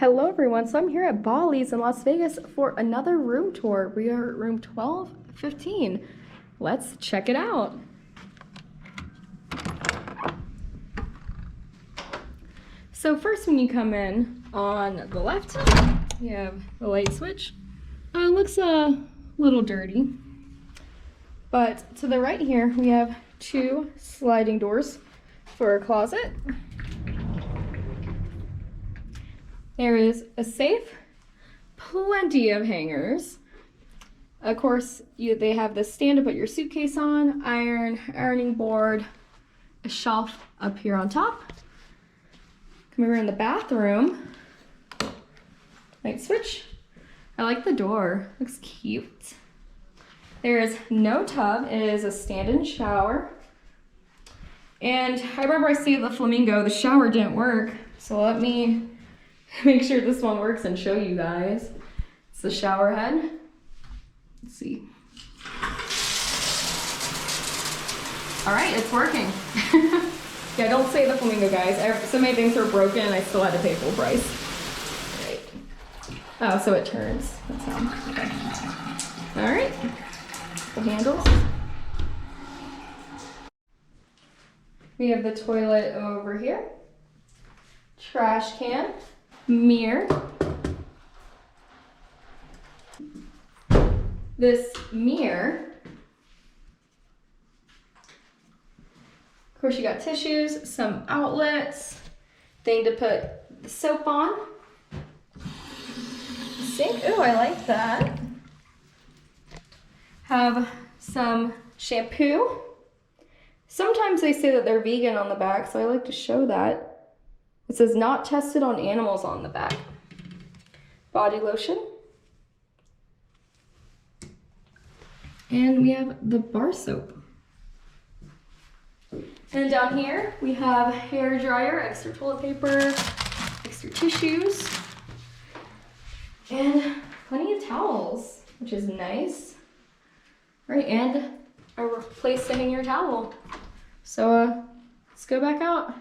Hello everyone, so I'm here at Bally's in Las Vegas for another room tour. We are at room 1215. Let's check it out. So first when you come in on the left, you have the light switch. It looks a little dirty. But to the right here, we have two sliding doors for a closet. There is a safe, plenty of hangers. Of course, they have the stand to put your suitcase on, ironing board, a shelf up here on top. Come over in the bathroom. Light switch. I like the door, looks cute. There is no tub, it is a stand-in shower. And I remember I saved the flamingo, the shower didn't work, so let me make sure this one works and show you guys. It's the shower head. Let's see. All right, it's working. Yeah, don't say the flamingo, guys. So many things were broken and I still had to pay full price. All right. Oh, so it turns. That's how. Okay. All right. The handles. We have the toilet over here. Trash can. Mirror. This mirror, of course you got tissues, some outlets, thing to put the soap on. Sink, ooh, I like that. Have some shampoo. Sometimes they say that they're vegan on the back, so I like to show that. It says not tested on animals on the back. Body lotion. And we have the bar soap. And down here we have hair dryer, extra toilet paper, extra tissues, and plenty of towels, which is nice. Right, and a place to hang your towel. So let's go back out.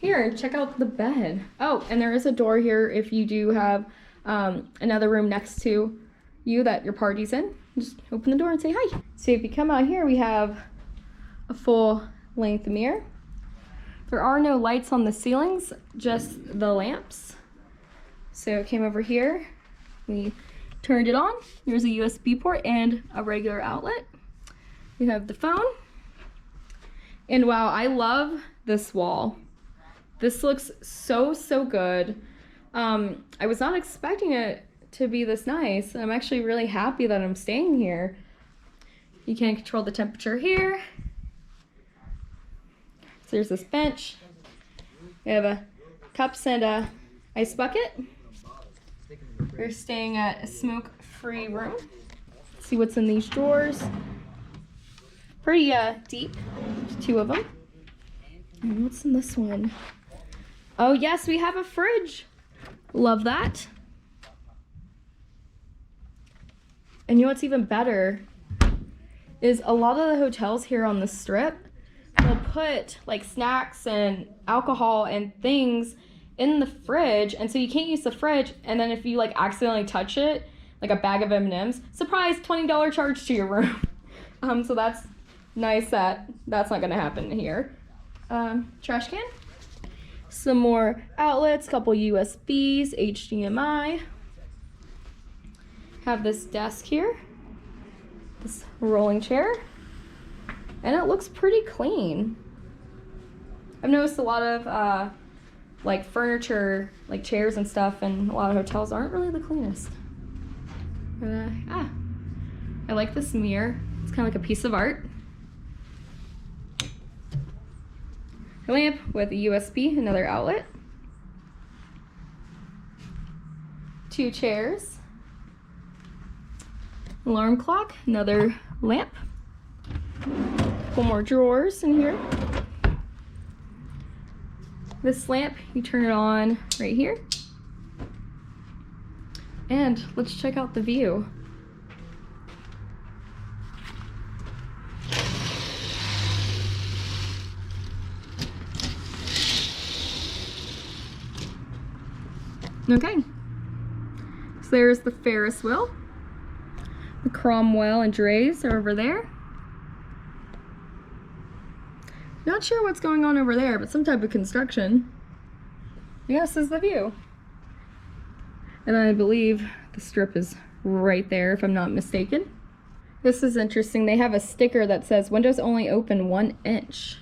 Here, check out the bed. Oh, and there is a door here if you do have another room next to you that your party's in. Just open the door and say hi. So if you come out here, we have a full length mirror. There are no lights on the ceilings, just the lamps. So it came over here, we turned it on. There's a USB port and a regular outlet. You have the phone. And wow, I love this wall. This looks so good. I was not expecting it to be this nice. I'm actually really happy that I'm staying here. You can control the temperature here. So there's this bench. We have a cups and a ice bucket. We're staying at a smoke-free room. Let's see what's in these drawers. Pretty deep, two of them. And what's in this one? Oh yes, we have a fridge. Love that. And you know what's even better is a lot of the hotels here on the strip will put like snacks and alcohol and things in the fridge, and so you can't use the fridge, and then if you like accidentally touch it, like a bag of M&Ms, surprise, $20 charge to your room. So that's nice that that's not gonna happen here. Trash can. Some more outlets, couple USBs, HDMI. Have this desk here, this rolling chair, and it looks pretty clean. I've noticed a lot of like furniture, like chairs and stuff, and a lot of hotels aren't really the cleanest. But, I like this mirror. It's kind of like a piece of art. A lamp with a USB, another outlet. Two chairs. Alarm clock, another lamp. Couple more drawers in here. This lamp, you turn it on right here. And let's check out the view. Okay. So there's the Ferris wheel. The Cromwell and Dre's are over there. Not sure what's going on over there, but some type of construction. Yes, is the view. And I believe the strip is right there, if I'm not mistaken. This is interesting. They have a sticker that says windows only open 1 inch.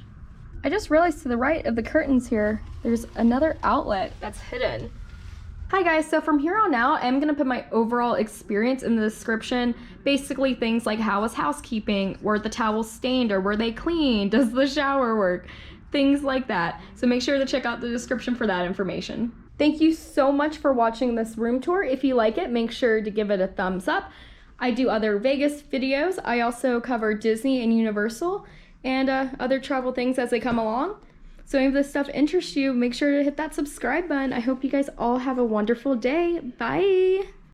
I just realized to the right of the curtains here, there's another outlet that's hidden. Hi guys, so from here on out, I'm gonna put my overall experience in the description. Basically things like how was housekeeping, were the towels stained or were they clean, does the shower work, things like that. So make sure to check out the description for that information. Thank you so much for watching this room tour. If you like it, make sure to give it a thumbs up. I do other Vegas videos. I also cover Disney and Universal and other travel things as they come along. So if this stuff interests you, make sure to hit that subscribe button. I hope you guys all have a wonderful day. Bye!